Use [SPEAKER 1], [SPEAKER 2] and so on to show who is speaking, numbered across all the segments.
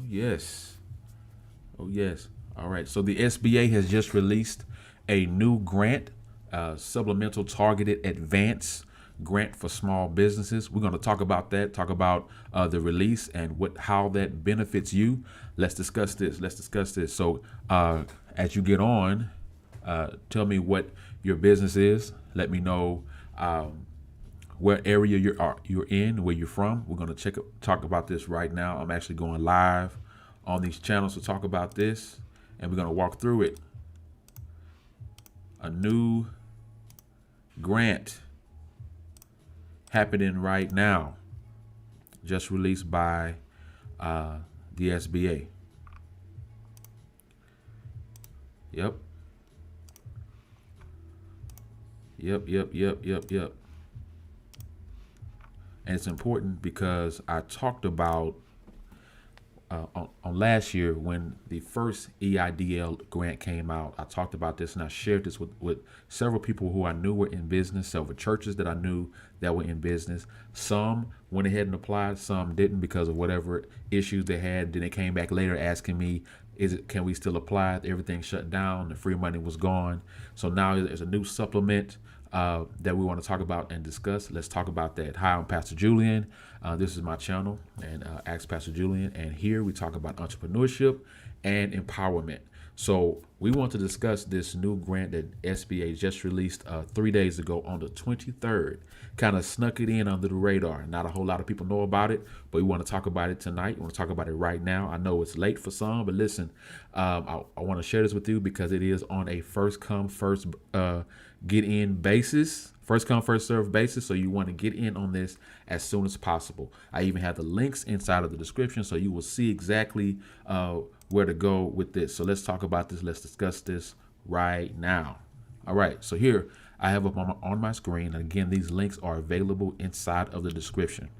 [SPEAKER 1] yes. Oh, yes. All right. So the SBA has just released a new grant, Supplemental Targeted Advance Grant for Small Businesses. We're going to talk about that, talk about the release and how that benefits you. Let's discuss this. So as you get on, tell me what your business is. Let me know what area you're in, where you're from. We're going to talk about this right now. I'm actually going live on these channels to talk about this, and we're going to walk through it. A new grant happening right now, just released by the SBA. Yep. And it's important because I talked about on last year when the first EIDL grant came out. I talked about this and I shared this with several people who I knew were in business, several churches that I knew that were in business. Some went ahead and applied, some didn't because of whatever issues they had. Then they came back later asking me, can we still apply? Everything shut down, the free money was gone. So now there's a new supplement that we want to talk about and discuss. Let's talk about that. Hi, I'm Pastor Julian. This is my channel, and Ask Pastor Julian. And here we talk about entrepreneurship and empowerment. So we want to discuss this new grant that SBA just released 3 days ago on the 23rd. Kind of snuck it in under the radar. Not a whole lot of people know about it, but we want to talk about it tonight. We want to talk about it right now. I know it's late for some, but listen, I want to share this with you because it is on a first come, first get in basis. First come, first serve basis. So you want to get in on this as soon as possible. I even have the links inside of the description, so you will see exactly where to go with this. So let's talk about this. Let's discuss this right now. All right. So here I have up on my screen. And again, these links are available inside of the description.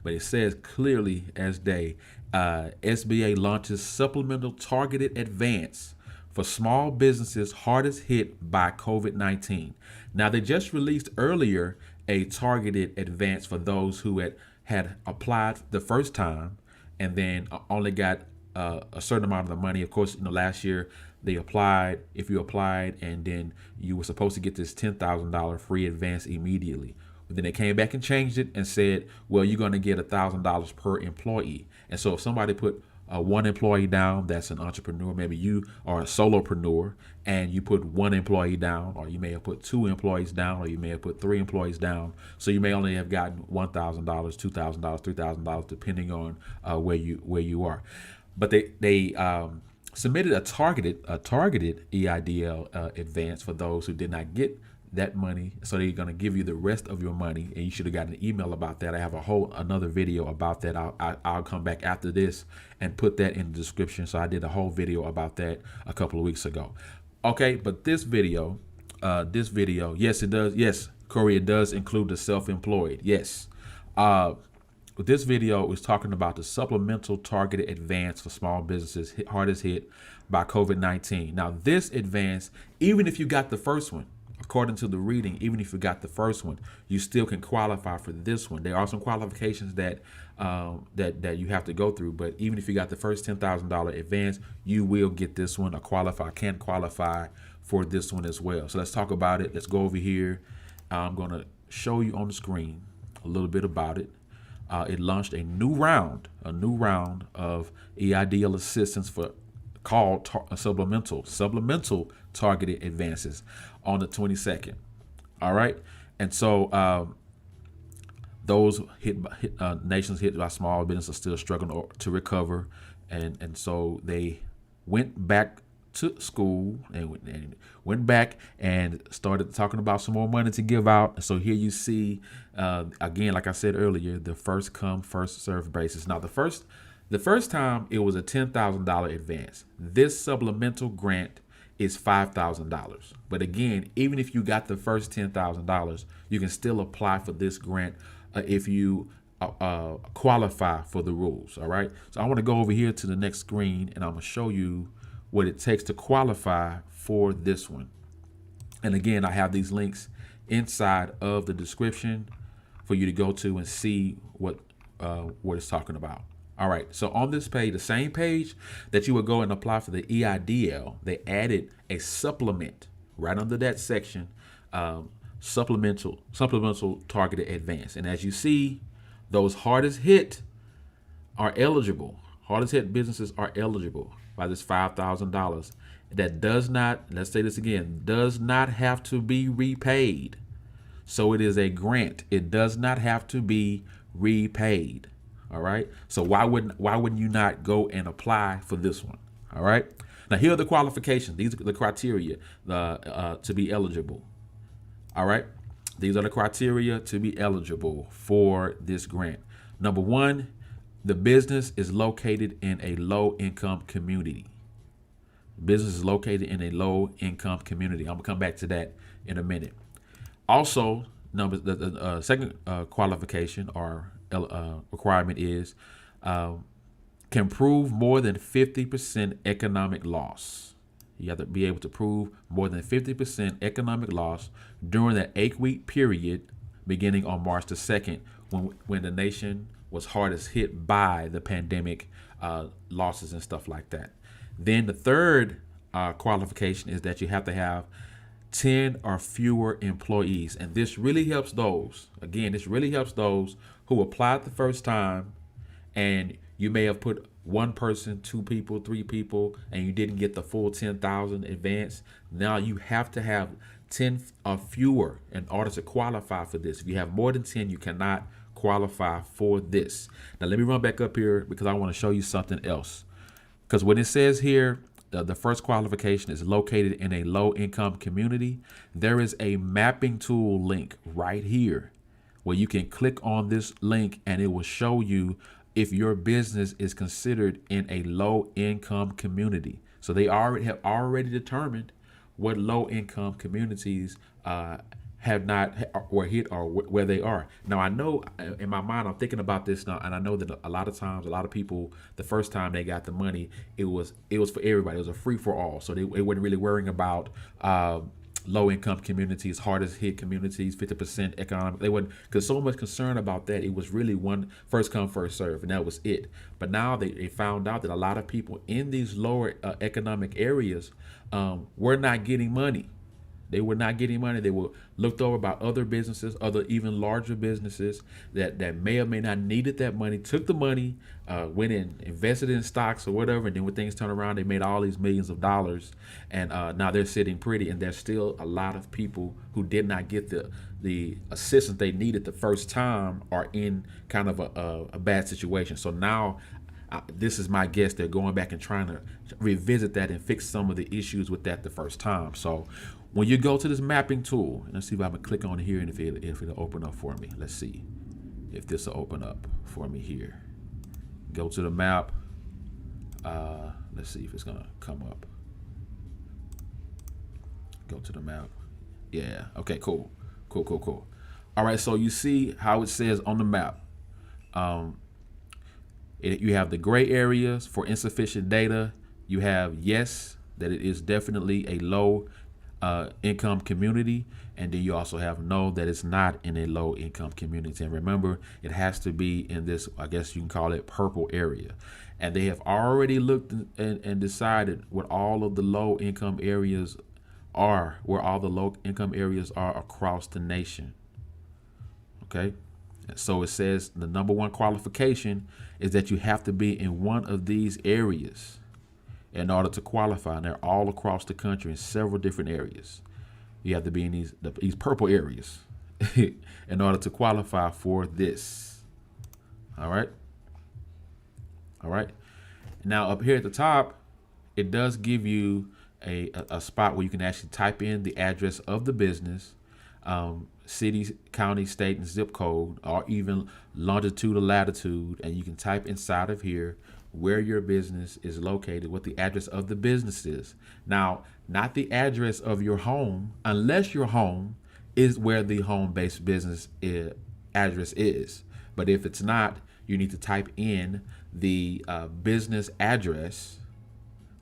[SPEAKER 1] But it says clearly as day, SBA launches Supplemental Targeted Advance for small businesses hardest hit by COVID-19. Now, they just released earlier a targeted advance for those who had applied the first time and then only got a certain amount of the money. Of course, last year they applied. If you applied and then you were supposed to get this $10,000 free advance immediately. But then they came back and changed it and said, well, you're going to get $1,000 per employee. And so if somebody put one employee down, that's an entrepreneur. Maybe you are a solopreneur and you put one employee down, or you may have put two employees down, or you may have put three employees down. So you may only have gotten $1,000, $2,000, $3,000, depending on where you are. But they submitted a targeted EIDL advance for those who did not get that money. So they're going to give you the rest of your money, and you should have gotten an email about that. I have another video about that. I'll come back after this and put that in the description. So I did a whole video about that a couple of weeks ago. Okay, but this video, yes, it does. Yes, Corey, it does include the self-employed. Yes. This video is talking about the Supplemental Targeted Advance for small businesses hardest hit by COVID-19. Now, this advance, even if you got the first one, according to the reading, even if you got the first one, you still can qualify for this one. There are some qualifications that you have to go through, but even if you got the first $10,000 advance, you will get this one or can qualify for this one as well. So let's talk about it. Let's go over here. I'm going to show you on the screen a little bit about it. It launched a new round of EIDL assistance called supplemental targeted advances on the 22nd. All right. And so those nations hit by small business are still struggling to recover. And so they went back to school and went back and started talking about some more money to give out. And so here you see, again, like I said earlier, the first come, first served basis. Now, the first time it was a $10,000 advance. This supplemental grant is $5,000. But again, even if you got the first $10,000, you can still apply for this grant if you qualify for the rules. All right. So I want to go over here to the next screen and I'm going to show you what it takes to qualify for this one. And again, I have these links inside of the description for you to go to and see what it's talking about. All right. So on this page, the same page that you would go and apply for the EIDL, they added a supplement right under that section, supplemental targeted advance. And as you see, those hardest hit are eligible. Hardest hit businesses are eligible by this $5,000. That does not, let's say this again, does not have to be repaid. So it is a grant. It does not have to be repaid. All right. So why wouldn't you not go and apply for this one? All right. Now here are the qualifications. These are the criteria to be eligible. All right. These are the criteria to be eligible for this grant. Number one, the business is located in a low-income community. Business is located in a low-income community. I'm gonna come back to that in a minute. Also, the second qualification or requirement is can prove more than 50% economic loss. You have to be able to prove more than 50% economic loss during that 8-week period beginning on March the 2nd when the nation was hardest hit by the pandemic losses and stuff like that. Then the third qualification is that you have to have 10 or fewer employees. And this really helps those who applied the first time and you may have put one person, two people, three people, and you didn't get the full 10,000 advance. Now you have to have 10 or fewer in order to qualify for this. If you have more than 10, you cannot qualify for this. Now let me run back up here because I want to show you something else. Because when it says here, the first qualification is located in a low-income community, there is a mapping tool link right here where you can click on this link and it will show you if your business is considered in a low-income community. So they have already determined what low-income communities have not or hit or where they are. Now I know in my mind I'm thinking about this now, and I know that a lot of times a lot of people the first time they got the money it was for everybody. It was a free for all, so they weren't really worrying about low income communities, hardest hit communities, 50% economic. They weren't because so much concern about that. It was really one first come first serve, and that was it. But now they found out that a lot of people in these lower economic areas were not getting money. They were not getting money. They were looked over by other businesses, other even larger businesses that may or may not needed that money, took the money, went and invested in stocks or whatever. And then when things turn around, they made all these millions of dollars. And now they're sitting pretty. And there's still a lot of people who did not get the assistance they needed the first time are in kind of a bad situation. So now this is my guess. They're going back and trying to revisit that and fix some of the issues with that the first time. So when you go to this mapping tool, and let's see if I can click on here and if it'll open up for me. Let's see if this will open up for me here. Go to the map. Let's see if it's gonna come up. Go to the map. Yeah. Okay. Cool. All right. So you see how it says on the map. You have the gray areas for insufficient data. You have yes, that it is definitely a low income community, and then you also have no, that it's not in a low income community. And remember, it has to be in this, I guess you can call it purple area. And they have already looked and decided what all of the low income areas are, where all the low income areas are across the nation. Okay. So it says the number one qualification is that you have to be in one of these areas in order to qualify. And they're all across the country in several different areas. You have to be in these purple areas in order to qualify for this. All right. Now up here at the top, it does give you a spot where you can actually type in the address of the business, city, county, state, and zip code, or even longitude or latitude. And you can type inside of here where your business is located, what the address of the business is. Now, not the address of your home, unless your home is where the home-based business address is. But if it's not, you need to type in the business address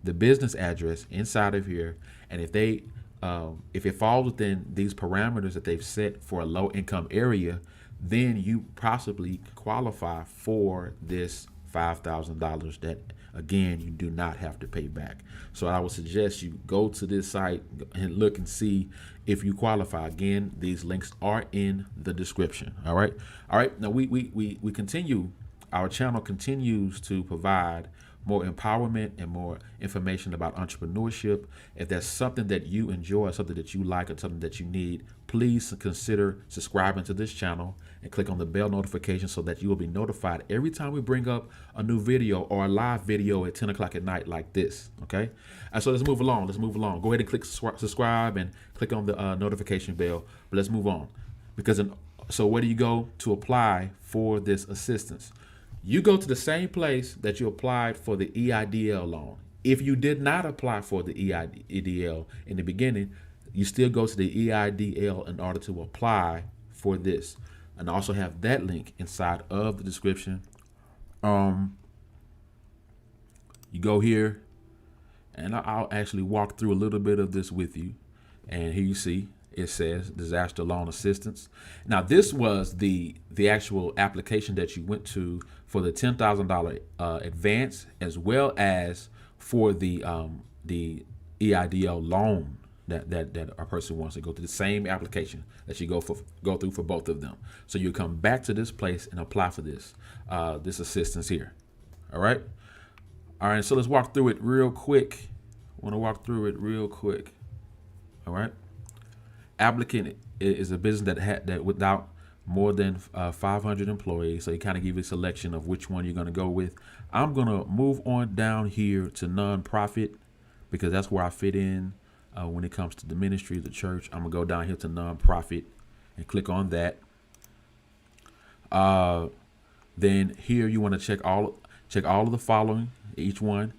[SPEAKER 1] inside of here. And if it falls within these parameters that they've set for a low-income area, then you possibly qualify for this $5,000 that, again, you do not have to pay back. So I would suggest you go to this site and look and see if you qualify. Again, these links are in the description. All right. Now we continue. Our channel continues to provide more empowerment and more information about entrepreneurship. If that's something that you enjoy, something that you like, or something that you need, please consider subscribing to this channel and click on the bell notification so that you will be notified every time we bring up a new video or a live video at 10 o'clock at night like this. Okay. And so let's move along. Go ahead and click subscribe and click on the notification bell. But let's move on, because so where do you go to apply for this assistance? You go to the same place that you applied for the EIDL loan. If you did not apply for the EIDL in the beginning, you still go to the EIDL in order to apply for this. And I also have that link inside of the description. You go here, and I'll actually walk through a little bit of this with you. And here you see it says disaster loan assistance. Now, this was the actual application that you went to for the $10,000 advance, as well as for the EIDL loan that a person wants to go through. The same application that you go through for both of them. So you come back to this place and apply for this assistance here. All right. So let's walk through it real quick. I want to walk through it real quick. All right. Applicant is a business that without more than 500 employees. So you kind of give you a selection of which one you're going to go with. I'm going to move on down here to nonprofit, because that's where I fit in when it comes to the ministry, the church. I'm going to go down here to nonprofit and click on that. Then here you want to check all of the following, each one.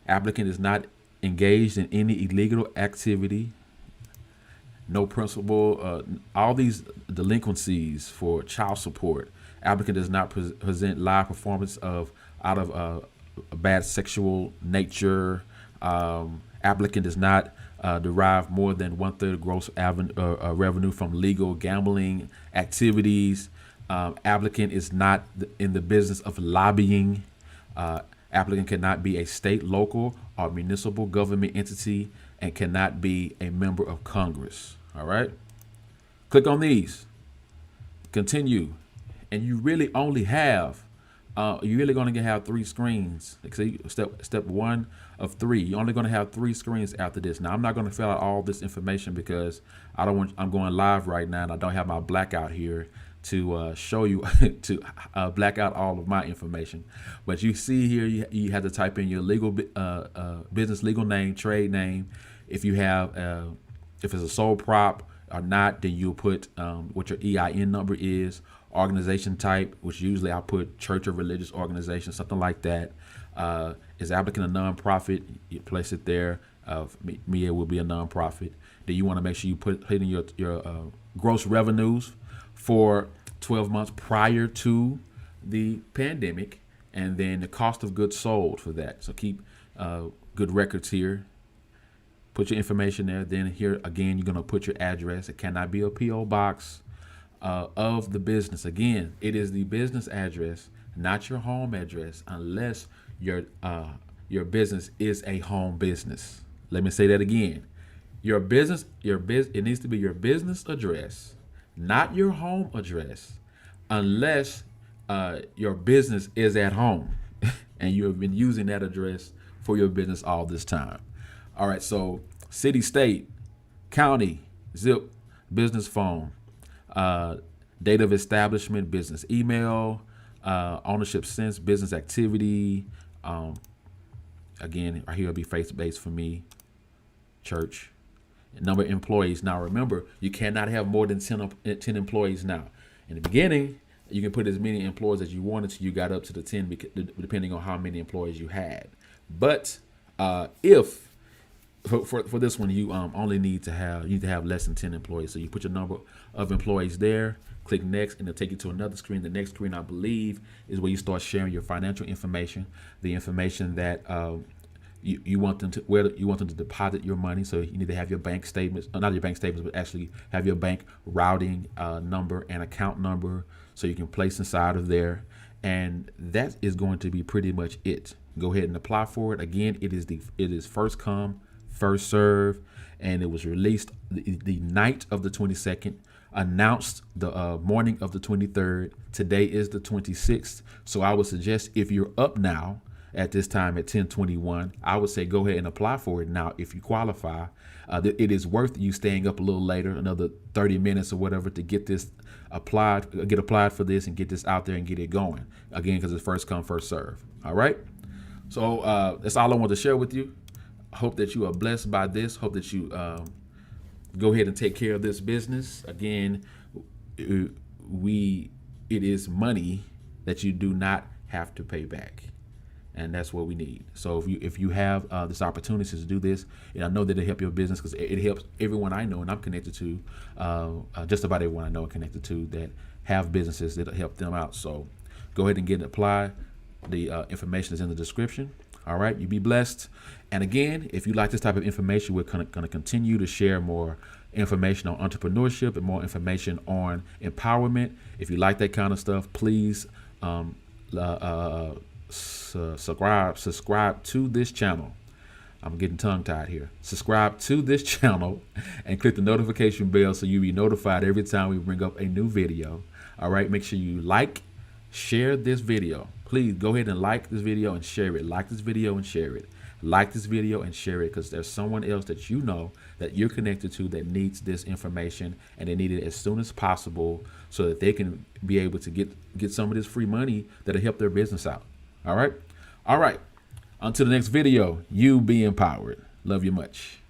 [SPEAKER 1] Applicant is not engaged in any illegal activity. No principal, all these delinquencies for child support. Applicant does not present live performance out of a bad sexual nature. Applicant does not derive more than 1/3 gross revenue from legal gambling activities. Applicant is not in the business of lobbying. Applicant cannot be a state, local, or municipal government entity, and cannot be a member of Congress. All right. Click on these. Continue. And you really only have, you're really going to have 3 screens. See, step 1 of 3. You're only going to have 3 screens after this. Now, I'm not going to fill out all this information because I'm going live right now, and I don't have my blackout here to show you to black out all of my information. But you see here, you have to type in your legal business legal name, trade name. If you have if it's a sole prop or not, then you'll put what your EIN number is, organization type, which usually I'll put church or religious organization, something like that. Is applicant a nonprofit? You place it there. Me, it will be a nonprofit. Then you want to make sure you put in your gross revenues for 12 months prior to the pandemic, and then the cost of goods sold for that. So keep good records here. Put your information there. Then here again, you're going to put your address. It cannot be a P.O. box of the business. Again, it is the business address, not your home address, unless your business is a home business. Let me say that again. It needs to be your business address, not your home address, unless your business is at home and you have been using that address for your business all this time. All right, so city, state, county, zip, business phone, date of establishment, business email, ownership since, business activity. Again, right here will be faith-based for me, church. Number of employees. Now, remember, you cannot have more than 10 employees now. In the beginning, you can put as many employees as you wanted to. You got up to the 10, depending on how many employees you had. But if for this one, you only need to have less than 10 employees. So you put your number of employees there, click next, and it'll take you to another screen. The next screen, I believe, is where you start sharing your financial information, the information that you want them to deposit your money. So you need to have your bank statements, not your bank statements, but actually have your bank routing number and account number, so you can place inside of there. And that is going to be pretty much it. Go ahead and apply for it. Again, it is first come, first serve, and it was released the night of the 22nd, announced the morning of the 23rd. Today is the 26th. So I would suggest, if you're up now at this time at 10:21, I would say go ahead and apply for it now if you qualify. It is worth you staying up a little later, another 30 minutes or whatever, to get this applied for this and get this out there and get it going. Again, because it's first come, first serve. All right. So that's all I want to share with you. I hope that you are blessed by this. Hope that you go ahead and take care of this business. Again, it is money that you do not have to pay back. And that's what we need. So if you have this opportunity to do this, and I know that it help your business, because it helps everyone I know and I'm connected to, just about everyone I know and connected to that have businesses, that'll help them out. So go ahead and get it applied. The information is in the description. All right, you be blessed. And again, if you like this type of information, we're going to continue to share more information on entrepreneurship and more information on empowerment. If you like that kind of stuff, please subscribe to this channel. I'm getting tongue tied here. Subscribe to this channel and click the notification bell so you'll be notified every time we bring up a new video. All right, make sure you share this video. Please go ahead and like this video and share it. Like this video and share it. Like this video and share it, because there's someone else that you know that you're connected to that needs this information, and they need it as soon as possible so that they can be able to get some of this free money that'll help their business out. All right. Until the next video, you be empowered. Love you much.